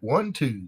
1, 2.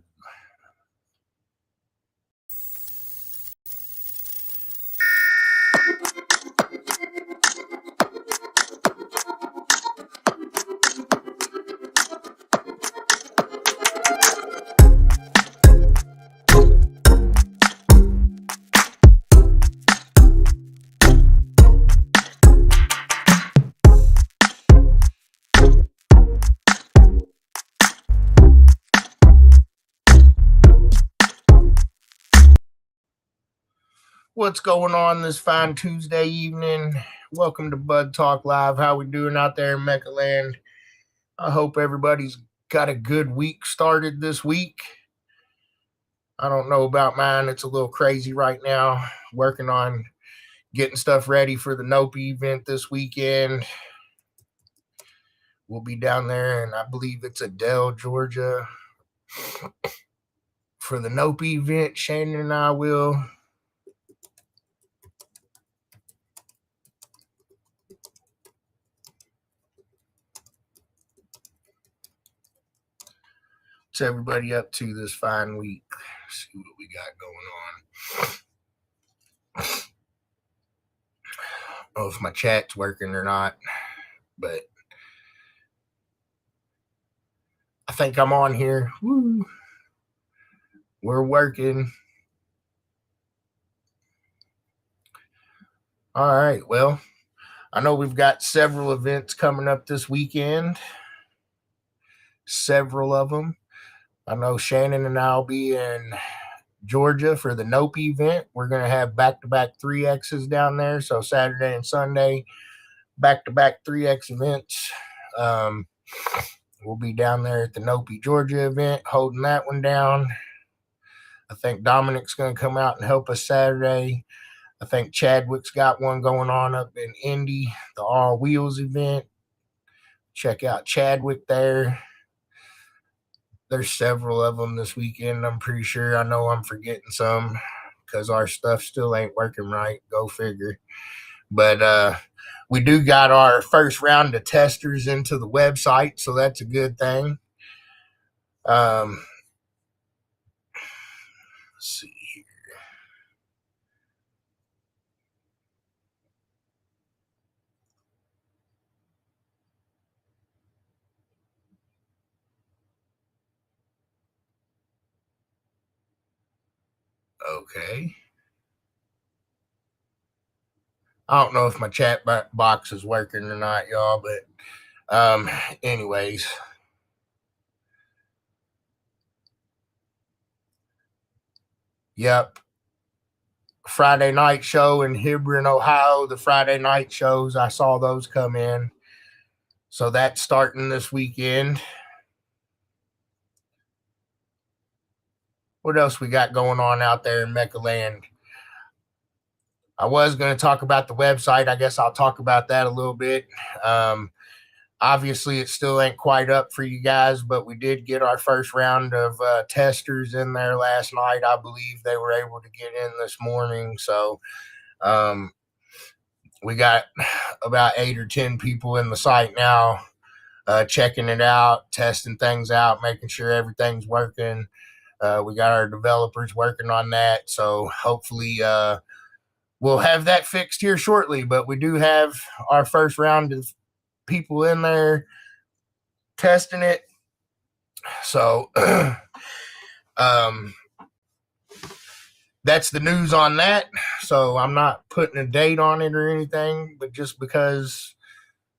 What's going on this fine Tuesday evening? Welcome to BudTalk Live. How we doing out there in MECA land? I hope everybody's got a good week started this week. I don't know about mine. It's a little crazy right now. Working on getting stuff ready for the NOPE event this weekend. We'll be down there, and I believe it's Adele, Georgia, for the NOPE event. Shannon and I will. What's everybody up to this fine week? Let's see what we got going on. I don't know if my chat's working or not, but I think I'm on here. Woo. We're working. All right. Well, I know we've got several events coming up this weekend. Several of them. I know Shannon and I'll be in Georgia for the NOPE event. We're going to have back-to-back 3Xs down there. So Saturday and Sunday, back-to-back 3X events. We'll be down there at the NOPE Georgia event, holding that one down. I think Dominic's going to come out and help us Saturday. I think Chadwick's got one going on up in Indy, the All Wheels event. Check out Chadwick there. There's several of them this weekend, I'm pretty sure. I know I'm forgetting some because our stuff still ain't working right. Go figure. But we do got our first round of testers into the website, so that's a good thing. Let's see here. Okay. I don't know if my chat box is working or not, y'all, but anyways. Yep. Friday night show in Hebron, Ohio. The Friday night shows, I saw those come in. So that's starting this weekend. What else we got going on out there in MECA land? I was going to talk about the website. I guess I'll talk about that a little bit. Obviously, it still ain't quite up for you guys, but we did get our first round of testers in there last night. I believe they were able to get in this morning. So we got about 8 or 10 people in the site now, checking it out, testing things out, making sure everything's working. We got our developers working on that. So hopefully we'll have that fixed here shortly. But we do have our first round of people in there testing it. So that's the news on that. So I'm not putting a date on it or anything, but just because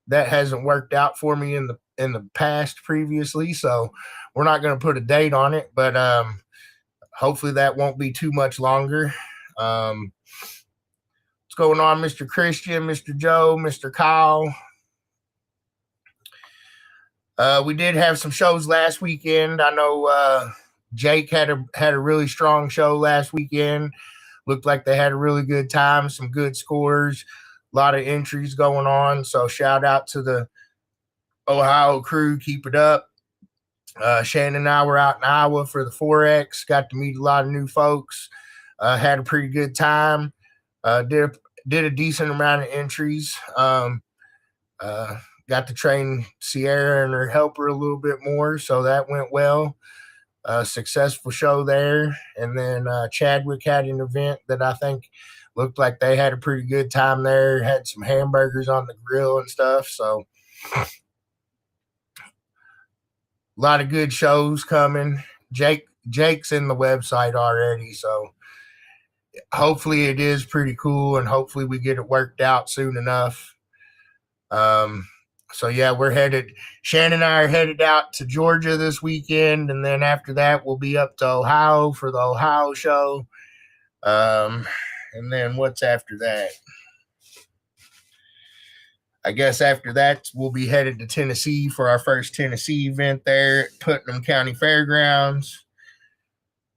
that hasn't worked out for me in the past previously, so we're not going to put a date on it, but hopefully that won't be too much longer. What's going on, Mr. Christian, Mr. Joe, Mr. Kyle? We did have some shows last weekend. I know Jake had a really strong show last weekend. Looked like they had a really good time, some good scores, a lot of entries going on. So shout out to the Ohio crew. Keep it up. Shannon and I were out in Iowa for the 4X. Got to meet a lot of new folks. Had a pretty good time. Did a decent amount of entries. Got to train Sierra and her helper a little bit more, so that went well. a successful show there. And then Chadwick had an event that I think looked like they had a pretty good time there. Had some hamburgers on the grill and stuff. So a lot of good shows coming. Jake's in the website already, so hopefully it is pretty cool, and hopefully we get it worked out soon enough. Um, so yeah, we're headed. Shannon and I are headed out to Georgia this weekend, and then after that, we'll be up to Ohio for the Ohio show. And then what's after that? I guess after that, we'll be headed to Tennessee for our first Tennessee event there at Putnam County Fairgrounds.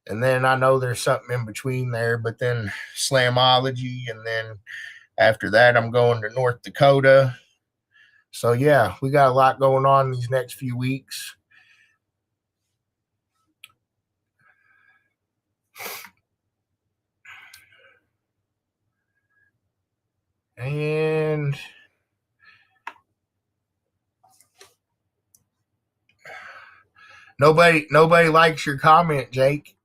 And then I know there's something in between there, but then Slamology. And then after that, I'm going to North Dakota. So, yeah, we got a lot going on these next few weeks. And nobody likes your comment, Jake.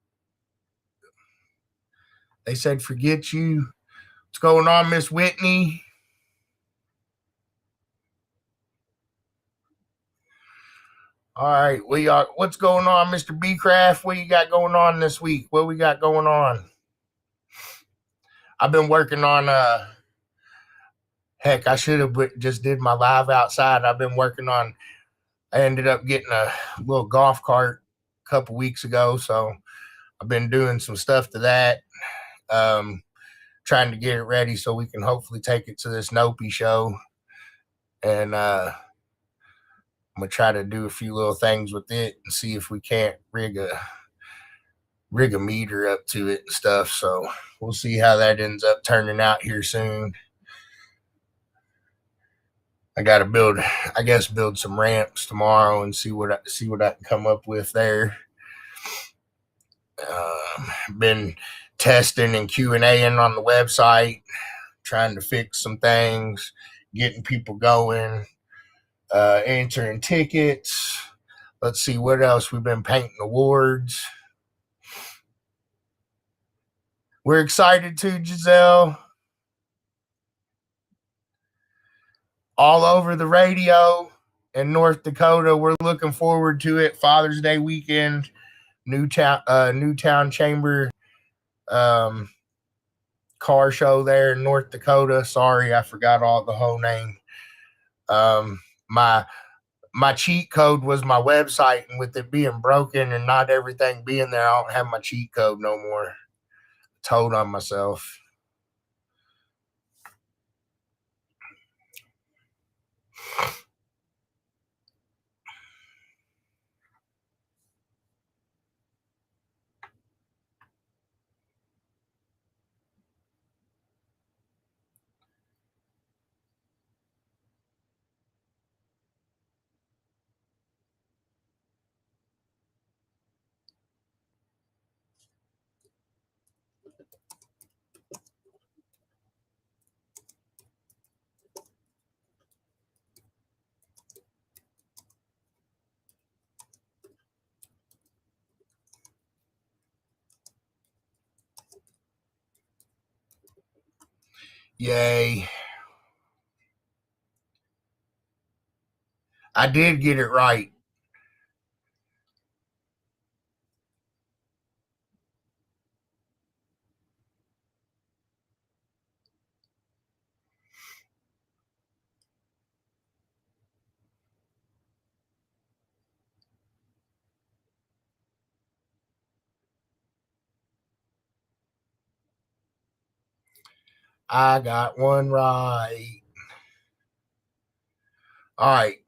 They said forget you. What's going on, Miss Whitney? All right, what's going on, Mr. B Craft? What you got going on this week? What we got going on? I've been working on heck, I should have just did my live outside. I've been working on I ended up getting a little golf cart a couple weeks ago, so I've been doing some stuff to that. Trying to get it ready so we can hopefully take it to this Nopi show. And I'm gonna try to do a few little things with it and see if we can't rig a meter up to it and stuff. So we'll see how that ends up turning out here soon. I got to build some ramps tomorrow and see what I can come up with there. Been testing and Q&Aing on the website, trying to fix some things, getting people going, answering tickets. Let's see what else. We've been painting awards. We're excited too, Giselle. All over the radio in North Dakota. We're looking forward to it. Father's Day weekend, Newtown Chamber car show there in North Dakota. Sorry, I forgot all the whole name. My cheat code was my website, and with it being broken and not everything being there, I don't have my cheat code no more. Told on myself. Yay. I did get it right. I got one right. All right.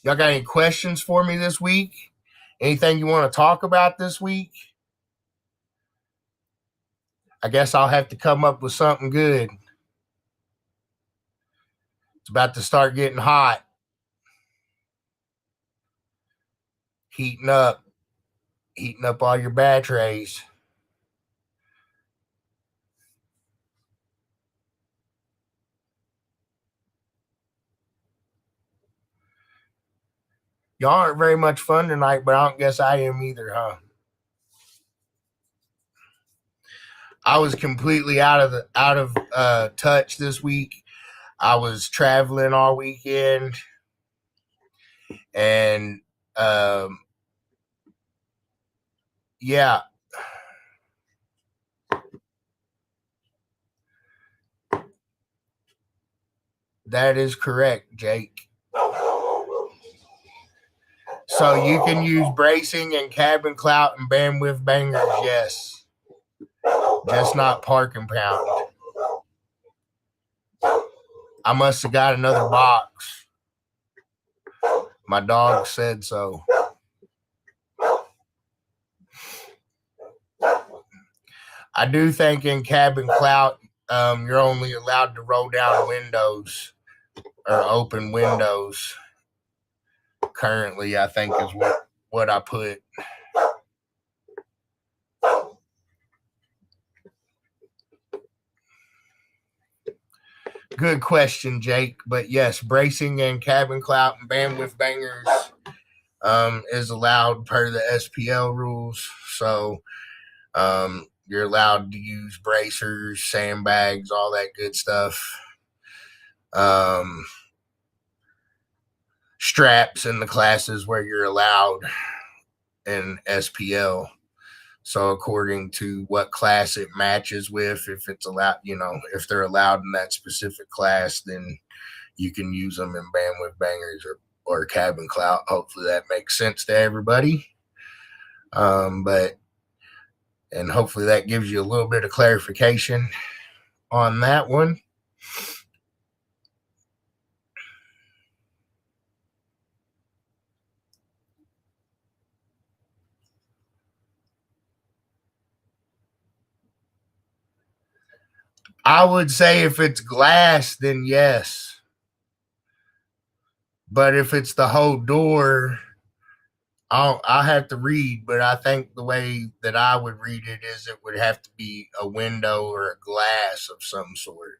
Y'all got any questions for me this week? Anything you want to talk about this week? I guess I'll have to come up with something good. It's about to start getting hot. Heating up. Heating up all your batteries. Y'all aren't very much fun tonight, but I don't guess I am either, huh? I was completely out of touch this week. I was traveling all weekend, and yeah, that is correct, Jake. So you can use bracing and cabin clout and bandwidth bangers, yes. Just not park and pound. I must have got another box. My dog said so. I do think in cabin clout, you're only allowed to roll down windows or open windows. Currently, I think is what I put. Good question, Jake. But yes, bracing and cabin clout and bandwidth bangers is allowed per the SPL rules. So you're allowed to use bracers, sandbags, all that good stuff. Straps in the classes where you're allowed in SPL. So according to what class it matches with, if it's allowed, if they're allowed in that specific class, then you can use them in bandwidth bangers or cabin clout. Hopefully that makes sense to everybody. But hopefully that gives you a little bit of clarification on that one. I would say if it's glass, then yes. But if it's the whole door, I'll have to read. But I think the way that I would read it is it would have to be a window or a glass of some sort.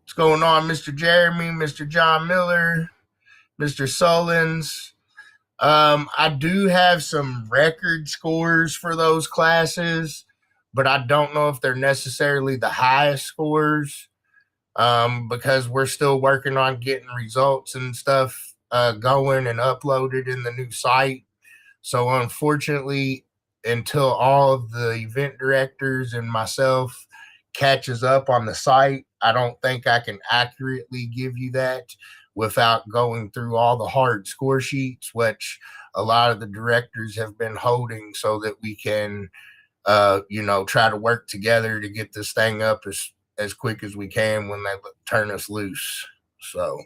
What's going on, Mr. Jeremy, Mr. John Miller, Mr. Sullins? I do have some record scores for those classes, but I don't know if they're necessarily the highest scores because we're still working on getting results and stuff going and uploaded in the new site. So, unfortunately, until all of the event directors and myself catches up on the site, I don't think I can accurately give you that without going through all the hard score sheets, which a lot of the directors have been holding so that we can, try to work together to get this thing up as quick as we can when they turn us loose. So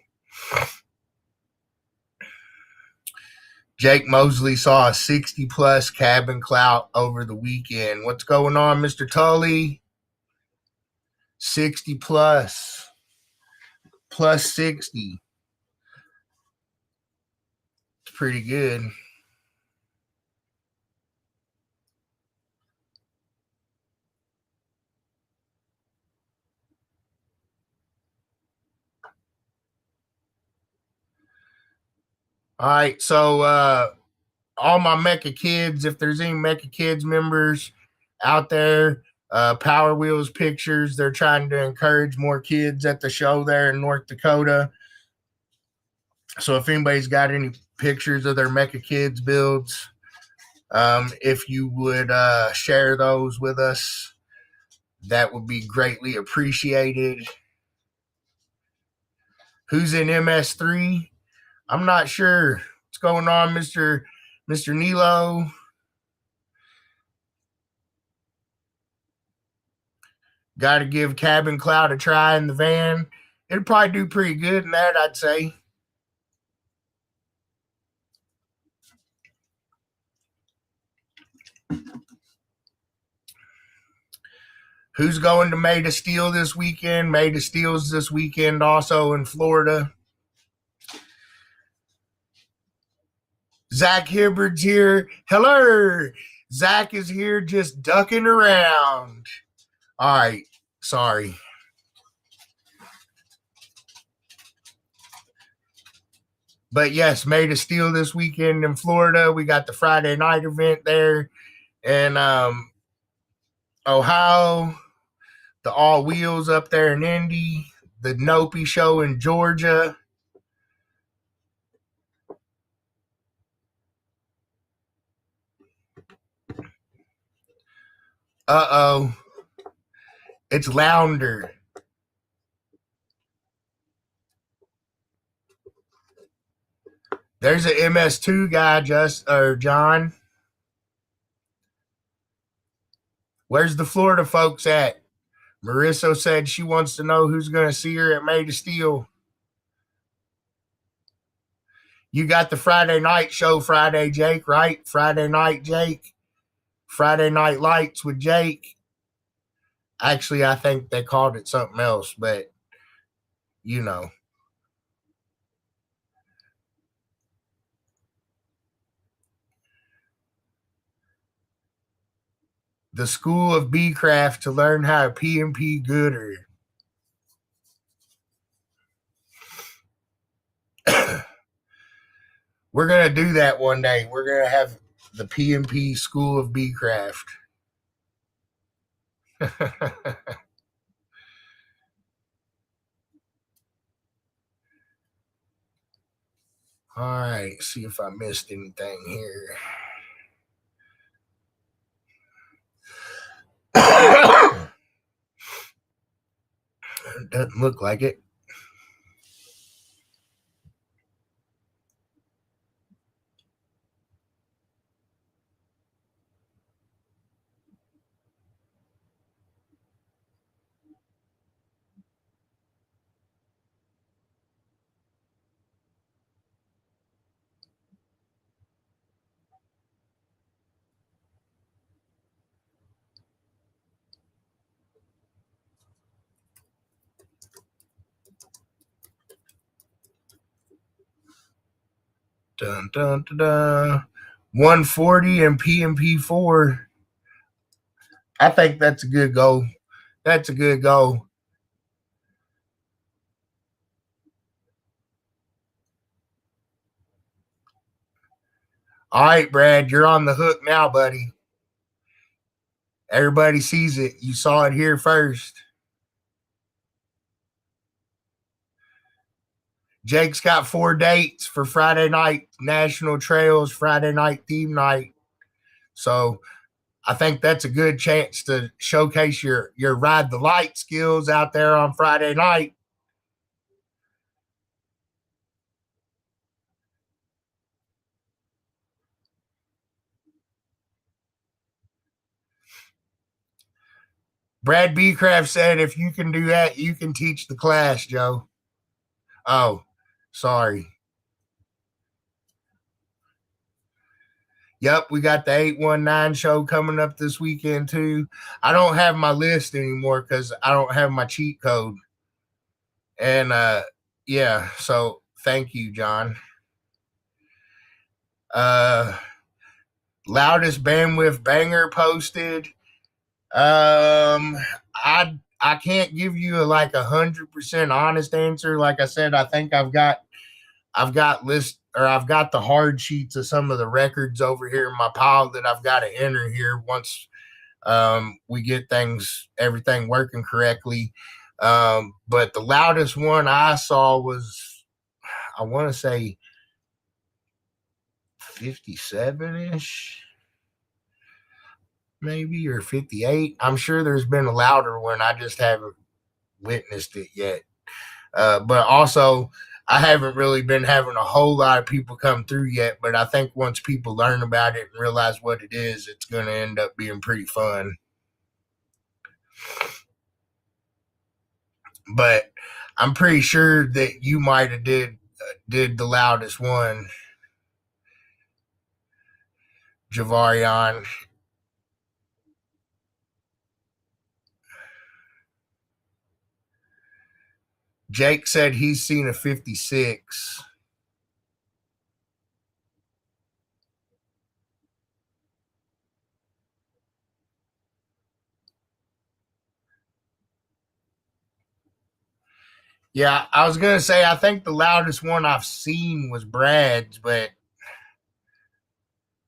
Jake Mosley saw a 60 plus cabin clout over the weekend. What's going on, Mr. Tully? 60 plus 60. It's pretty good. All right. So, all my MECA kids, if there's any MECA kids members out there, Power Wheels Pictures, they're trying to encourage more kids at the show there in North Dakota. So if anybody's got any pictures of their MECA kids builds, if you would share those with us, that would be greatly appreciated. Who's in MS3? I'm not sure. What's going on, Mr. Nilo? Got to give Cabin Cloud a try in the van. It'd probably do pretty good in that, I'd say. Who's going to May to Steel this weekend? May to Steel's this weekend also in Florida. Zach Hibbard's here. Hello. Zach is here just ducking around. All right. Sorry. But yes, May to Steel this weekend in Florida. We got the Friday night event there. And Ohio, the All Wheels up there in Indy, the Nopi show in Georgia. Uh-oh. It's Lounder. There's an MS2 guy, John. Where's the Florida folks at? Marissa said she wants to know who's going to see her at May to Steel. You got the Friday night show Friday, Jake, right? Friday night, Jake. Friday Night Lights with Jake. Actually, I think they called it something else, but you know. The School of Bee Craft to learn how to PMP gooder. We're going to do that one day. We're going to have the PMP School of Bee Craft. All right, see if I missed anything here. Doesn't look like it. Dun, dun, dun, dun. 140 and PMP4. I think that's a good goal. That's a good goal. All right, Brad, you're on the hook now, buddy. Everybody sees it. You saw it here first. Jake's got 4 dates for Friday night National Trails, Friday night theme night. So I think that's a good chance to showcase your ride the light skills out there on Friday night. Brad Beecraft said, if you can do that, you can teach the class, Joe. Oh, sorry. Yep, we got the 819 show coming up this weekend, too. I don't have my list anymore because I don't have my cheat code. And yeah, so thank you, John. Loudest bandwidth banger posted. I can't give you a 100% honest answer. Like I said, I think I've got the hard sheets of some of the records over here in my pile that I've got to enter here once we get everything working correctly. But the loudest one I saw was, I want to say 57-ish. Maybe, or 58. I'm sure there's been a louder one. I just haven't witnessed it yet. But also, I haven't really been having a whole lot of people come through yet. But I think once people learn about it and realize what it is, it's going to end up being pretty fun. But I'm pretty sure that you might have did the loudest one, Javarion. Jake said he's seen a 56. Yeah, I was gonna say I think the loudest one I've seen was Brad's, but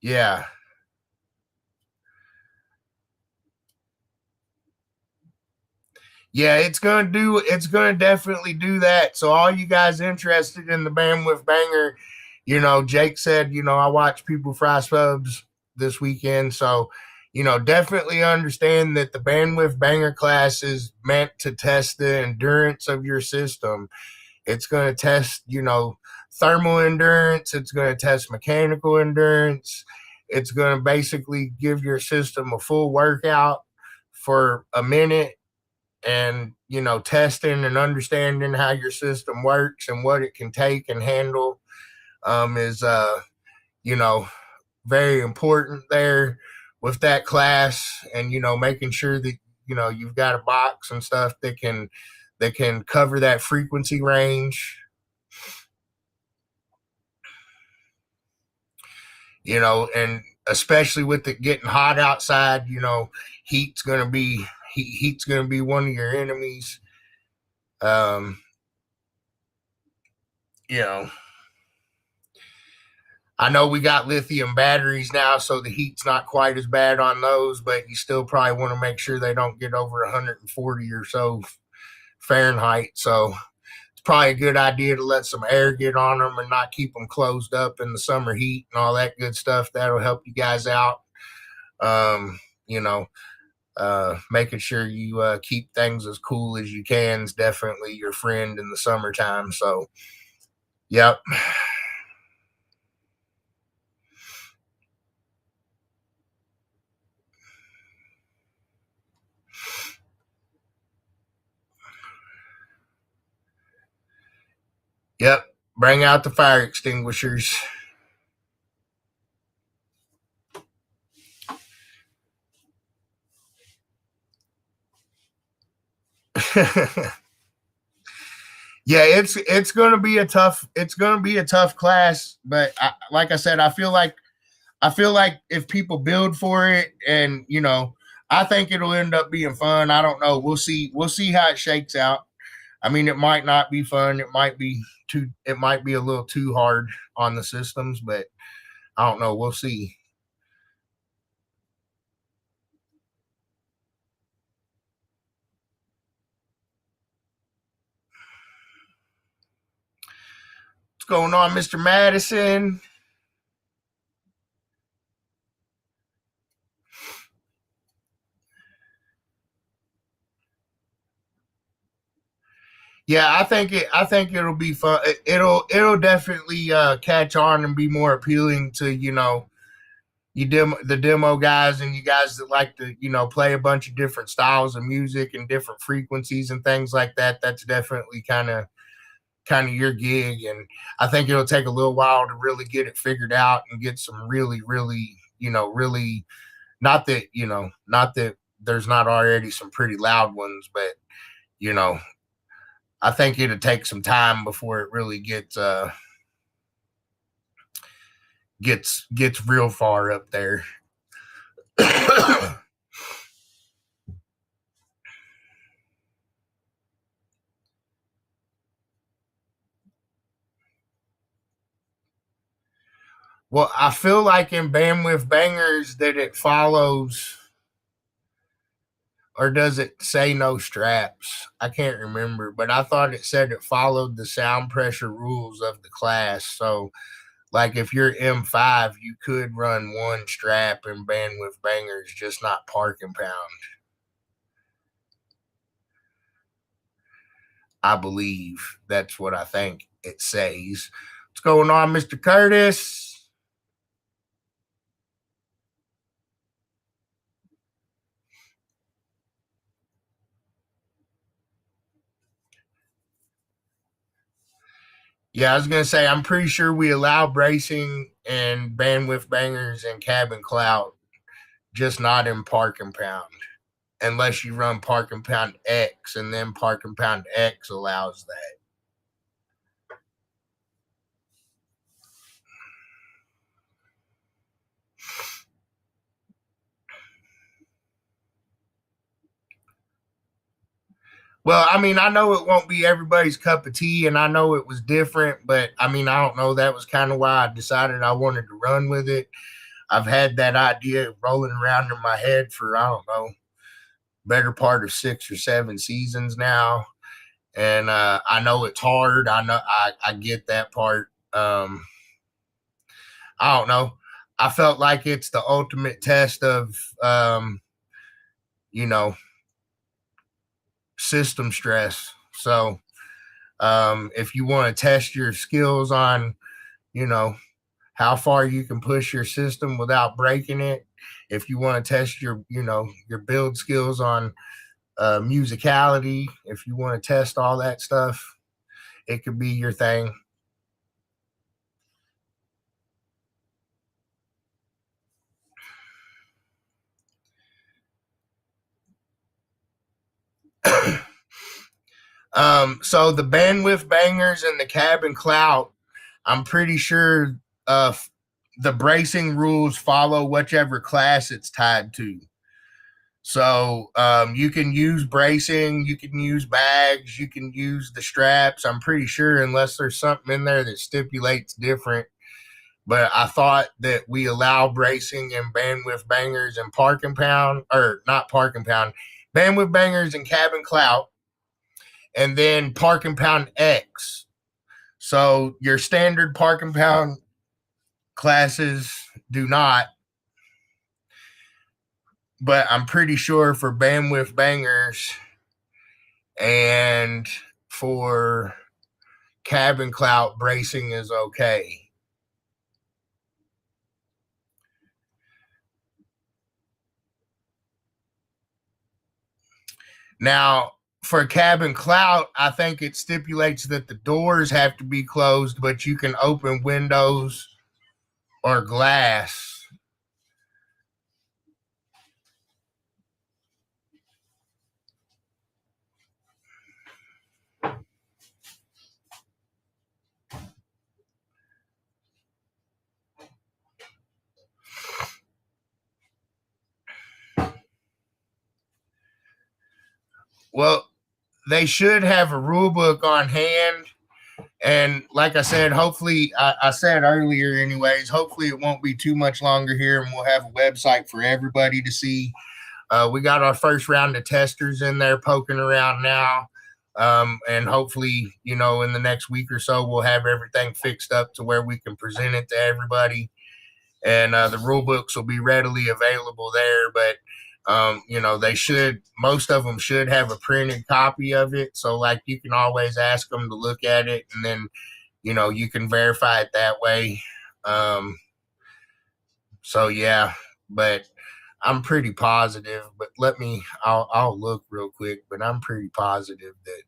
yeah. Yeah, it's gonna definitely do that. So all you guys interested in the bandwidth banger, Jake said, I watch people fry subs this weekend. So, definitely understand that the bandwidth banger class is meant to test the endurance of your system. It's gonna test, thermal endurance, it's gonna test mechanical endurance, it's gonna basically give your system a full workout for a minute, and testing and understanding how your system works and what it can take and handle is you know very important there with that class. And making sure that you've got a box and stuff that can cover that frequency range. And especially with it getting hot outside, heat's gonna be heat's gonna be one of your enemies. um you know I know we got lithium batteries now, so the heat's not quite as bad on those, but you still probably want to make sure they don't get over 140 or so Fahrenheit. So it's probably a good idea to let some air get on them and not keep them closed up in the summer heat and all that good stuff. That'll help you guys out. Um, you know, Making sure you keep things as cool as you can is definitely your friend in the summertime. So, yep. Yep. Bring out the fire extinguishers. Yeah, it's going to be a tough class, but like I said, I feel like if people build for it, and I think it'll end up being fun. I don't know. We'll see how it shakes out. I mean, it might not be fun. It might be a little too hard on the systems, but I don't know. We'll see. What's going on, Mr. Madison? Yeah, I think it'll be fun. It'll definitely catch on and be more appealing to the demo guys, and you guys that like to play a bunch of different styles of music and different frequencies and things like that. That's definitely kind of your gig. And I think it'll take a little while to really get it figured out and get some really really really, not that there's not already some pretty loud ones, but you know I think it'll take some time before it really gets real far up there. Well, I feel like in bandwidth bangers that it follows, or does it say no straps? I can't remember, but I thought it said it followed the sound pressure rules of the class. So, like if you're M5, you could run one strap in bandwidth bangers, just not park and pound. I believe that's what I think it says. What's going on, Mr. Curtis? Yeah, I was gonna say I'm pretty sure we allow bracing and bandwidth bangers and cabin clout, just not in park and pound. unless you run Park and Pound X, and then Park and Pound X allows that. Well, I mean, I know it won't be everybody's cup of tea, and I know it was different, but I mean, I don't know. That was kind of why I decided I wanted to run with it. I've had that idea rolling around in my head for, I don't know, better part of 6 or 7 seasons now. And I know it's hard. I get that part. I don't know. I felt like it's the ultimate test of, you know, system stress. So if you want to test your skills on, you know, how far you can push your system without breaking it, if you want to test your, your build skills on musicality, if you want to test all that stuff, it could be your thing. So the bandwidth bangers and the cabin clout, I'm pretty sure uh, the bracing rules follow whichever class it's tied to. So you can use bracing, you can use bags, you can use the straps. I'm pretty sure, unless there's something in there that stipulates different. But I thought that we allow bracing and bandwidth bangers and park and pound, or not park and pound, bandwidth bangers and cabin clout, and then park and pound X. So your standard park and pound classes do not, but I'm pretty sure for bandwidth bangers and for cabin clout, bracing is okay. Now, for cabin clout, I think it stipulates that the doors have to be closed, but you can open windows or glass. Well, they should have a rule book on hand. And like I said, hopefully, I said earlier, anyways, hopefully it won't be too much longer here, and we'll have a website for everybody to see. We got our first round of testers in there poking around now. And hopefully, in the next week or so, we'll have everything fixed up to where we can present it to everybody. And the rule books will be readily available there. But most of them should have a printed copy of it. So, like, you can always ask them to look at it, and then, you can verify it that way. So, yeah, but I'm pretty positive. But I'll look real quick, but I'm pretty positive that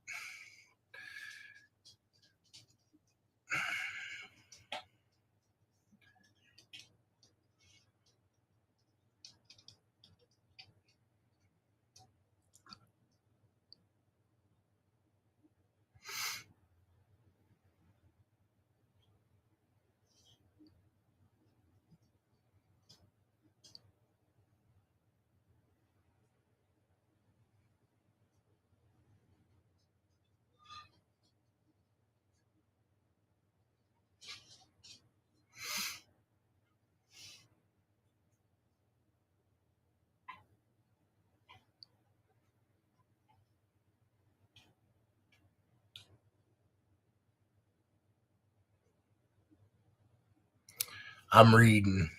I'm reading.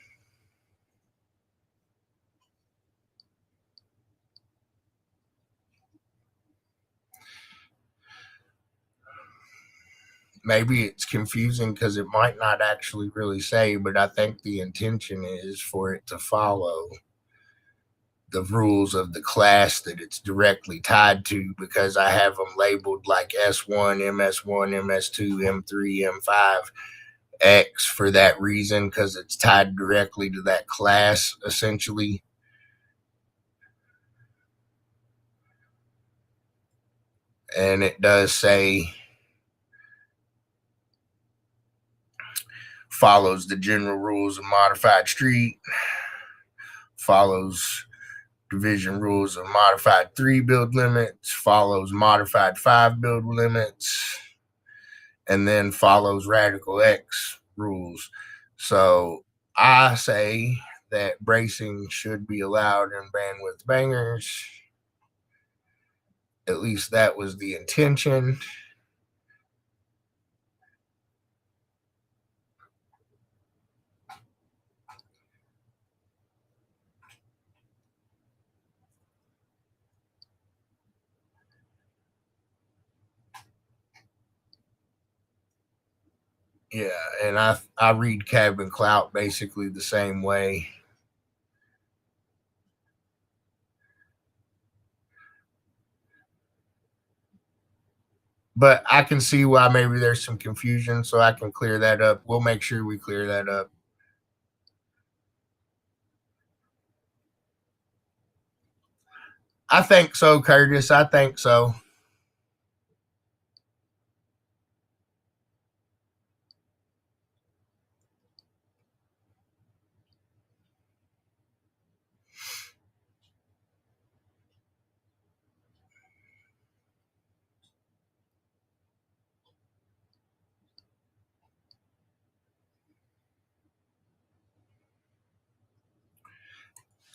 Maybe it's confusing because it might not actually really say, but I think the intention is for it to follow the rules of the class that it's directly tied to, because I have them labeled like S1, MS1, MS2, M3, M5, X for that reason, because it's tied directly to that class essentially. And it does say follows the general rules of modified street, follows division rules of modified 3 build limits, follows modified 5 build limits, and then follows radical X rules. So I say that bracing should be allowed in bandwidth bangers. At least that was the intention. Yeah, and I read Cabin Clout basically the same way. But I can see why maybe there's some confusion, so I can clear that up. We'll make sure we clear that up. I think so, Curtis. I think so.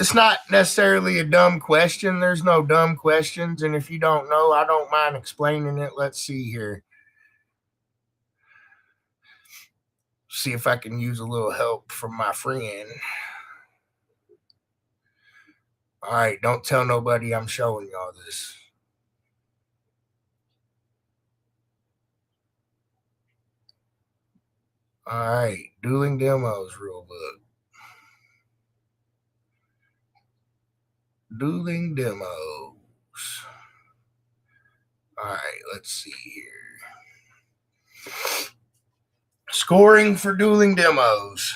It's not necessarily a dumb question. There's no dumb questions. And if you don't know, I don't mind explaining it. Let's see here. See if I can use a little help from my friend. All right, don't tell nobody I'm showing y'all this. All right, dueling demos rule book. Dueling demos. All right, let's see here. Scoring for dueling demos.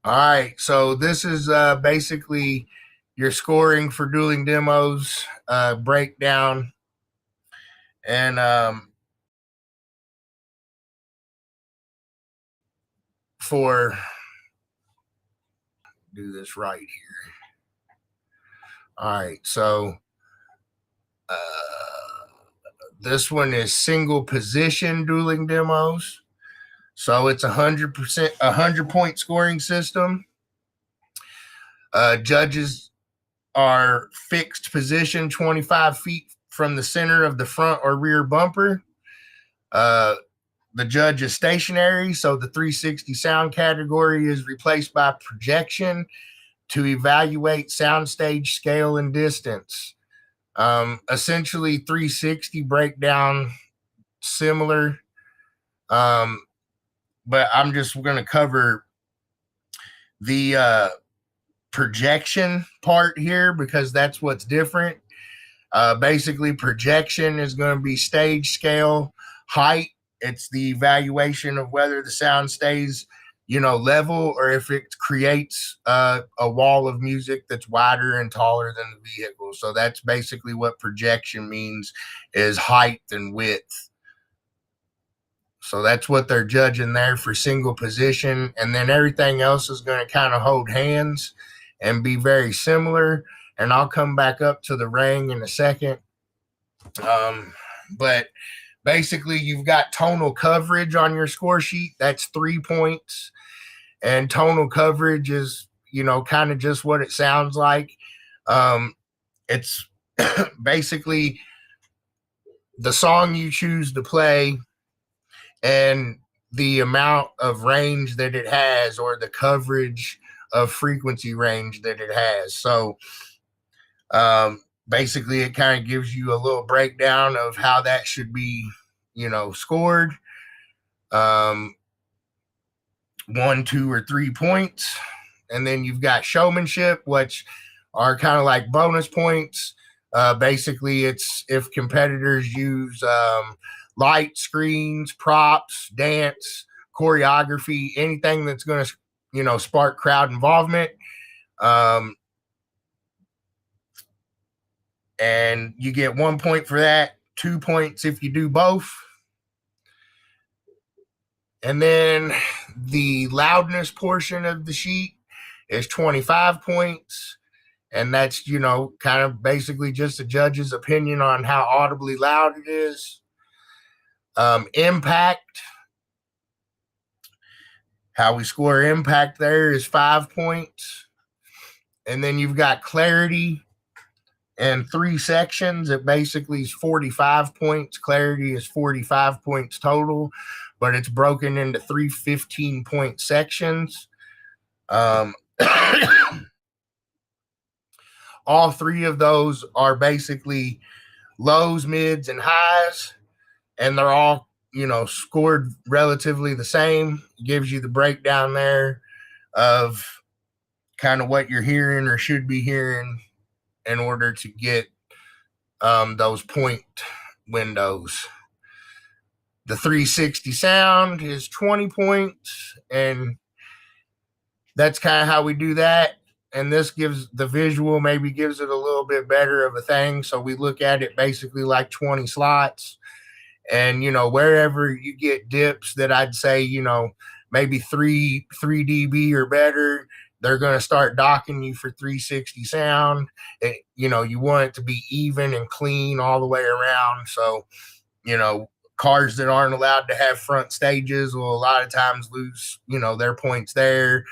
All right, so this is basically your scoring for dueling demos breakdown, and for do this right here. All right, so this one is single position dueling demos. So it's 100%, 100-point scoring system. Judges are fixed position 25 feet from the center of the front or rear bumper. The judge is stationary, so the 360 sound category is replaced by projection to evaluate soundstage scale and distance. Essentially, 360 breakdown similar, but I'm just going to cover the projection part here because that's what's different. Basically, projection is going to be stage scale, height. It's the evaluation of whether the sound stays, level, or if it creates a wall of music that's wider and taller than the vehicle. So that's basically what projection means, is height and width. So that's what they're judging there for single position. And then everything else is going to kind of hold hands and be very similar. And I'll come back up to the ring in a second. But basically, you've got tonal coverage on your score sheet. That's 3 points. And tonal coverage is, kind of just what it sounds like. It's basically the song you choose to play and the amount of range that it has, or the coverage of frequency range that it has. So basically it kind of gives you a little breakdown of how that should be, scored. 1, 2, or 3 points. And then you've got showmanship, which are kind of like bonus points. Basically, it's if competitors use light, screens, props, dance, choreography, anything that's going to, spark crowd involvement. And you get 1 point for that, 2 points if you do both. And then the loudness portion of the sheet is 25 points. And that's, kind of basically just the judge's opinion on how audibly loud it is. Impact, how we score impact there is 5 points. And then you've got clarity in 3 sections. It basically is 45 points. Clarity is 45 points total, but it's broken into 3 15-point sections. All 3 of those are basically lows, mids, and highs, and they're all, scored relatively the same. It gives you the breakdown there of kind of what you're hearing or should be hearing in order to get those point windows. The 360 sound is 20 points, and that's kind of how we do that. And this gives the visual, maybe gives it a little bit better of a thing. So we look at it basically like 20 slots. And, wherever you get dips that I'd say, maybe 3 dB or better, they're going to start docking you for 360 sound. You want it to be even and clean all the way around. So, cars that aren't allowed to have front stages will a lot of times lose, their points there.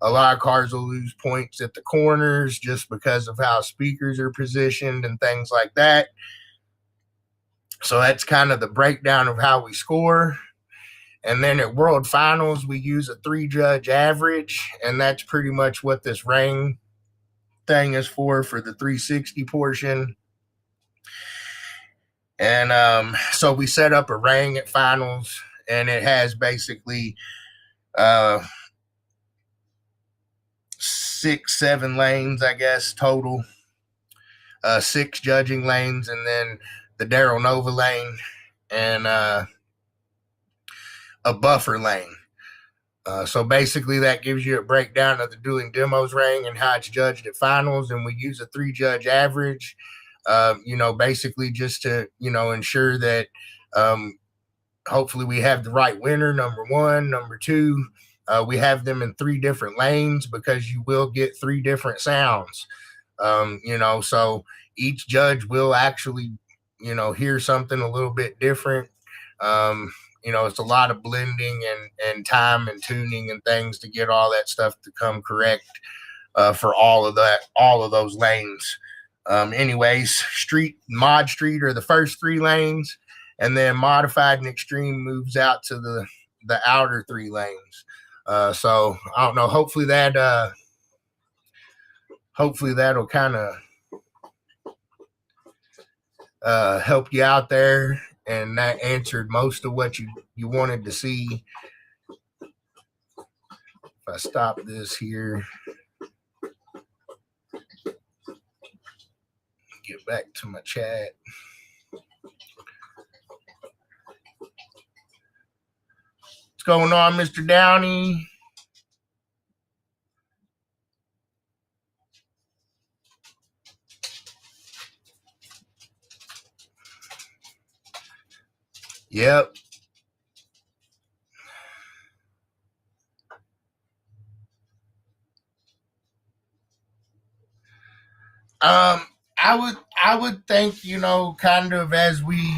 A lot of cars will lose points at the corners just because of how speakers are positioned and things like that. So that's kind of the breakdown of how we score. And then at World Finals, we use a 3-judge average, and that's pretty much what this ring thing is for the 360 portion. And so we set up a ring at Finals, and it has basically 6-7 lanes, I guess, total. 6 judging lanes, and then the Darryl Nova lane, and a buffer lane. So basically that gives you a breakdown of the Dueling Demos ring and how it's judged at Finals. And we use a 3-judge average, basically just to, ensure that hopefully we have the right winner, number 1. Number 2, we have them in 3 different lanes because you will get 3 different sounds. So each judge will actually, hear something a little bit different. It's a lot of blending and time and tuning and things to get all that stuff to come correct for all of those lanes. Anyways, Mod Street are the first 3 lanes, and then Modified and Extreme moves out to the outer 3 lanes. So I don't know. Hopefully that'll kind of help you out there, and that answered most of what you wanted to see. If I stop this here, get back to my chat. What's going on, Mr. Downey? Yep. I would think, kind of as we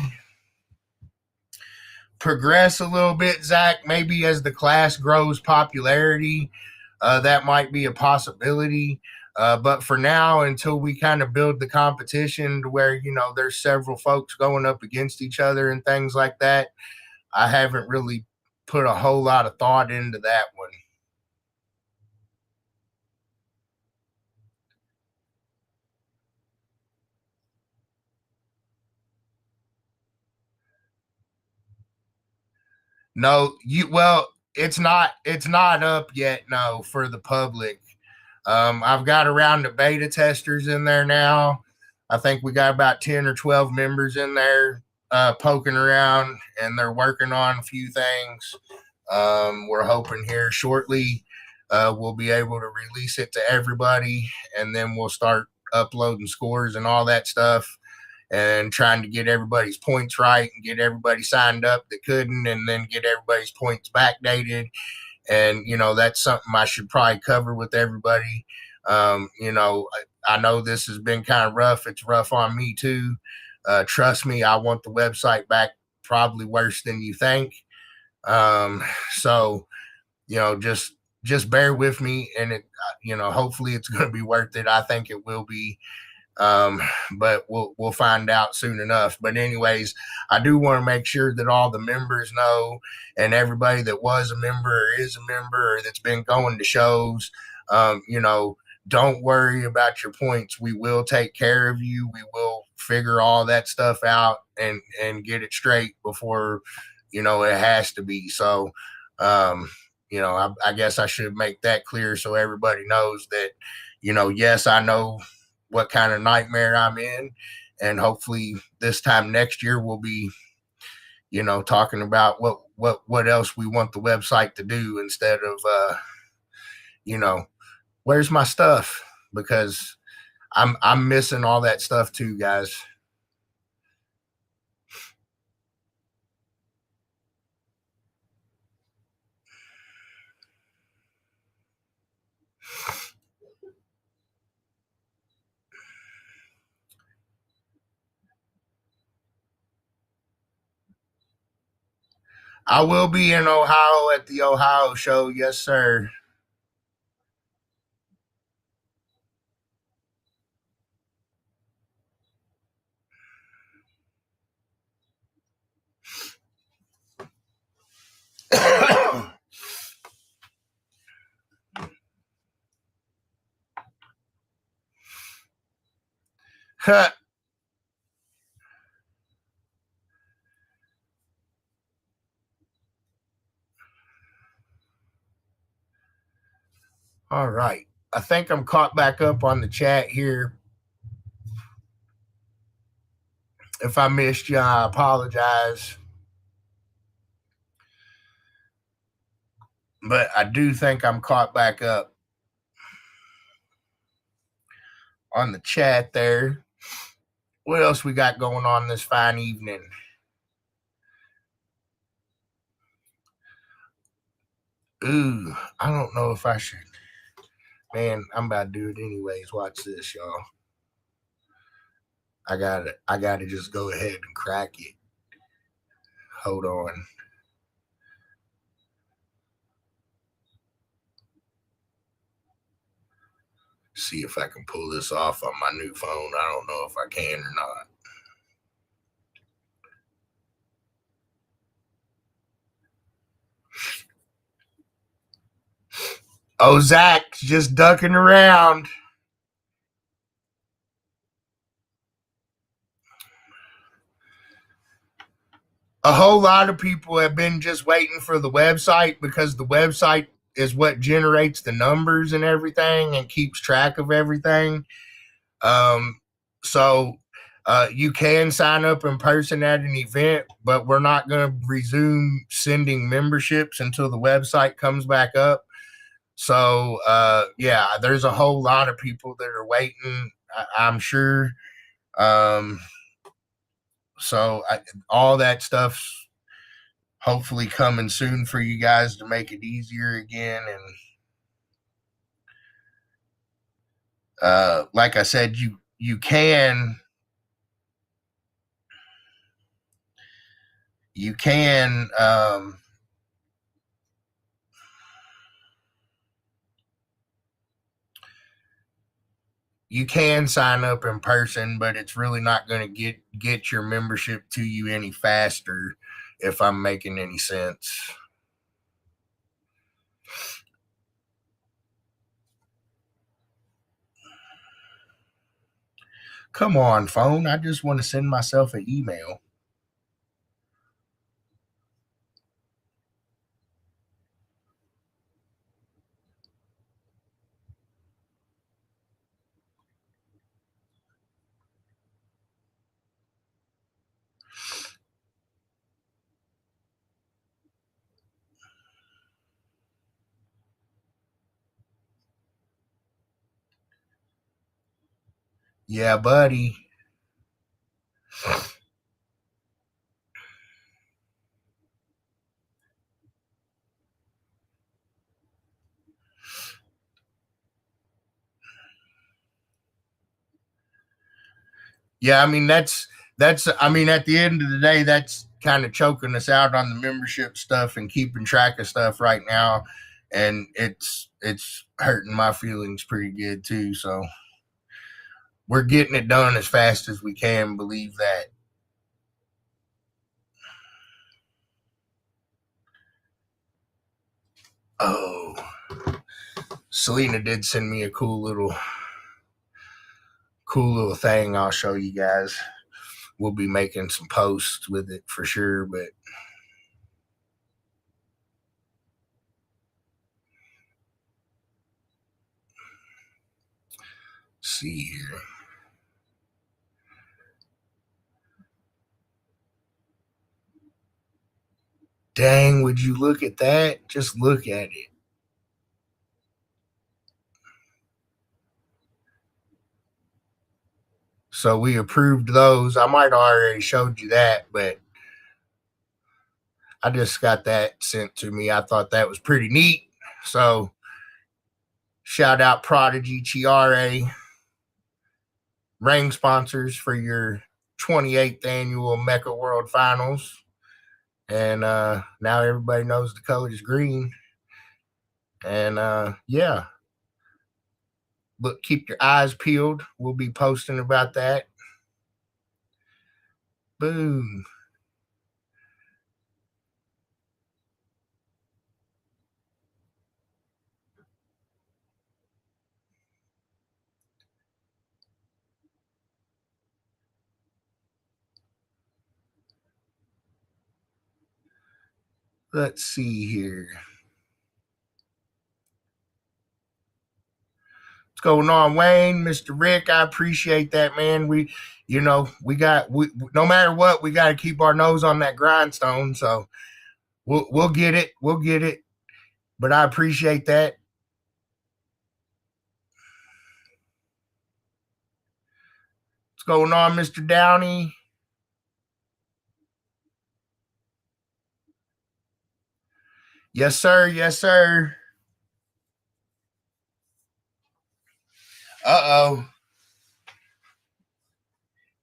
progress a little bit, Zach, maybe as the class grows popularity, that might be a possibility. But for now, until we kind of build the competition to where, there's several folks going up against each other and things like that, I haven't really put a whole lot of thought into that one. No, it's not up yet, no, for the public. I've got around the beta testers in there now. I think we got about 10 or 12 members in there. poking around, and they're working on a few things. We're hoping here shortly we'll be able to release it to everybody, and then we'll start uploading scores and all that stuff, and trying to get everybody's points right and get everybody signed up that couldn't, and then get everybody's points backdated. And that's something I should probably cover with everybody. I know this has been kind of rough. It's rough on me too. Trust me, I want the website back probably worse than you think. So just bear with me, and hopefully it's going to be worth it. I think it will be. um but we'll find out soon enough. But anyways, I do want to make sure that all the members know, and everybody that was a member or is a member or that's been going to shows, um you know don't worry about your points. We will take care of you. We will figure all that stuff out and get it straight before it has to be. So I guess I should make that clear so everybody knows that yes, I know what kind of nightmare I'm in. And hopefully this time next year we'll be, talking about what else we want the website to do, instead of you know, where's my stuff? Because I'm missing all that stuff too, guys. I will be in Ohio at the Ohio show. Yes, sir. All right. I think I'm caught back up on the chat here. If I missed you, I apologize. But I do think I'm caught back up on the chat there. What else we got going on this fine evening? Ooh, I don't know if I should. Man, I'm about to do it anyways. Watch this, y'all. I gotta just go ahead and crack it. Hold on. See if I can pull this off on my new phone. I don't know if I can or not. Oh, Zach's just ducking around. A whole lot of people have been just waiting for the website, because the website is what generates the numbers and everything and keeps track of everything. Um, so you can sign up in person at an event, but we're not going to resume sending memberships until the website comes back up. So yeah, there's a whole lot of people that are waiting, I'm sure. Um, so all that stuff's hopefully coming soon for you guys to make it easier again. And like I said, you can you can sign up in person, but it's really not going to get your membership to you any faster, if I'm making any sense. Come on, phone. I just want to send myself an email. Yeah, buddy. Yeah, I mean that's I mean at the end of the day that's kind of choking us out on the membership stuff and keeping track of stuff right now, and it's hurting my feelings pretty good too. So we're getting it done as fast as we can. Believe that. Oh, Selena did send me a cool little thing. I'll show you guys. We'll be making some posts with it for sure. But see here. Dang, would you look at that? Just look at it. So we approved those. I might have already showed you that, but I just got that sent to me. I thought that was pretty neat. So shout out Prodigy Chiare, ring sponsors for your 28th annual MECA World Finals. And now everybody knows the color is green. And yeah, look, keep your eyes peeled. We'll be posting about that. Boom. Let's see here. What's going on, Wayne? Mr. Rick, I appreciate that, man. We no matter what, we got to keep our nose on that grindstone. So we'll get it. We'll get it. But I appreciate that. What's going on, Mr. Downey? Yes, sir. Yes, sir. Uh-oh.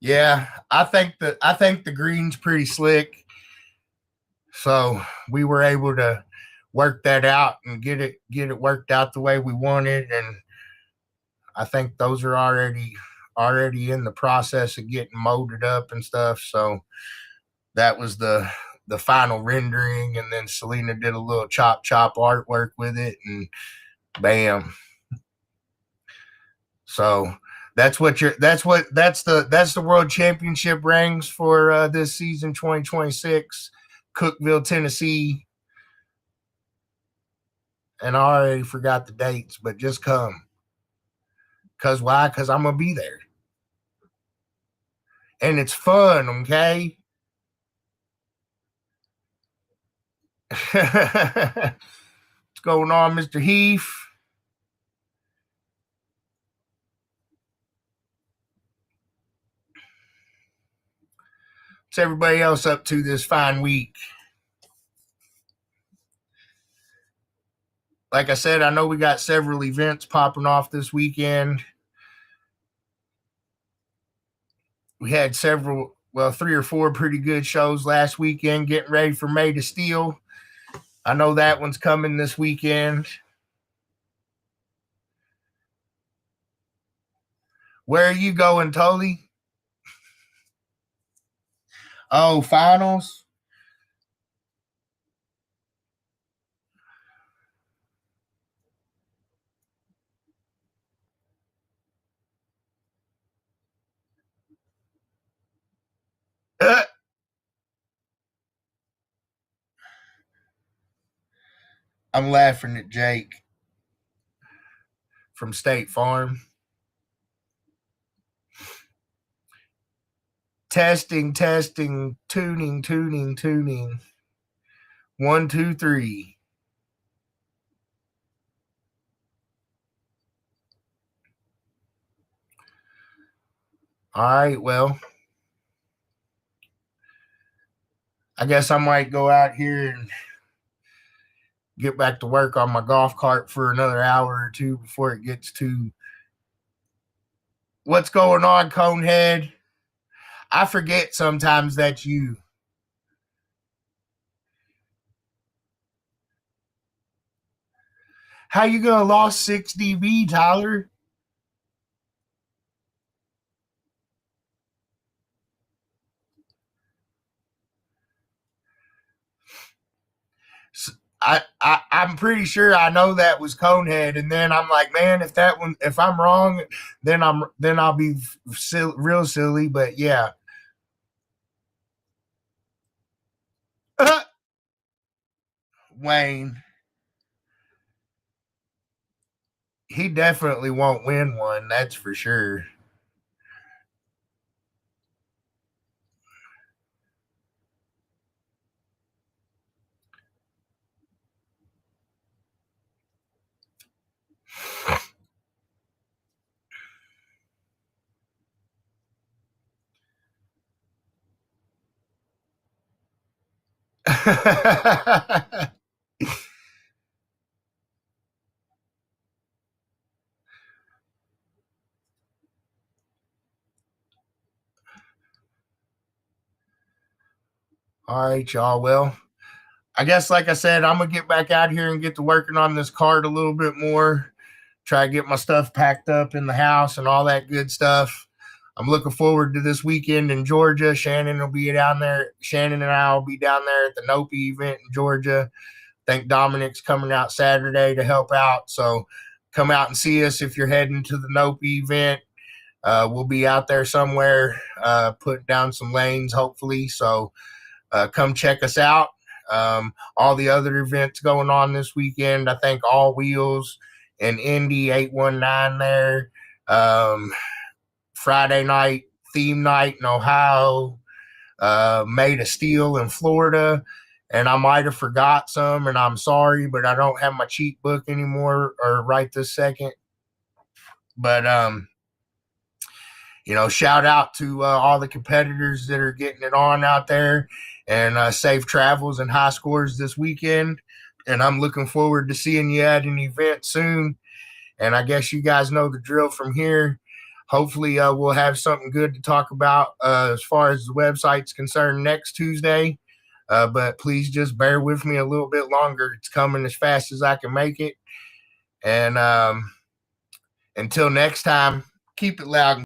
Yeah, I think the green's pretty slick. So we were able to work that out and get it worked out the way we wanted. And I think those are already in the process of getting molded up and stuff. So that was the final rendering, and then Selena did a little chop artwork with it, and bam. So that's the world championship rings for this season 2026, Cookeville, Tennessee. And I already forgot the dates, but just come. Cause why? Cause I'm gonna be there. And it's fun, okay? What's going on, Mr. Heath? What's everybody else up to this fine week? Like I said, I know we got several events popping off this weekend. We had three or four pretty good shows last weekend, getting ready for May to Steel. I know that one's coming this weekend. Where are you going, Tully? Oh, finals? Uh, I'm laughing at Jake from State Farm. Testing, testing, tuning, tuning, tuning. One, two, three. All right, well, I guess I might go out here and get back to work on my golf cart for another hour or two before it gets too. What's going on, Conehead? I forget sometimes that's you. How you gonna lost 6 dB, Tyler? I'm pretty sure I know that was Conehead, and then I'm like, man, if I'm wrong, then I'll be real silly. But yeah, Wayne, he definitely won't win one. That's for sure. All right, y'all. Well, I guess, like I said, I'm gonna get back out here and get to working on this card a little bit more. Try to get my stuff packed up in the house and all that good stuff. I'm looking forward to this weekend in Georgia. Shannon will be down there. Shannon and I will be down there at the Nopi event in Georgia. I think Dominic's coming out Saturday to help out. So come out and see us if you're heading to the Nopi event. We'll be out there somewhere putting down some lanes, hopefully. So come check us out. All the other events going on this weekend, I think All Wheels and Indy 819 there. Friday night theme night in Ohio, Made of Steel in Florida. And I might have forgot some, and I'm sorry, but I don't have my cheat book anymore or right this second. But shout out to all the competitors that are getting it on out there, and safe travels and high scores this weekend. And I'm looking forward to seeing you at an event soon. And I guess you guys know the drill from here. Hopefully, we'll have something good to talk about as far as the website's concerned next Tuesday. But please just bear with me a little bit longer. It's coming as fast as I can make it. And until next time, keep it loud.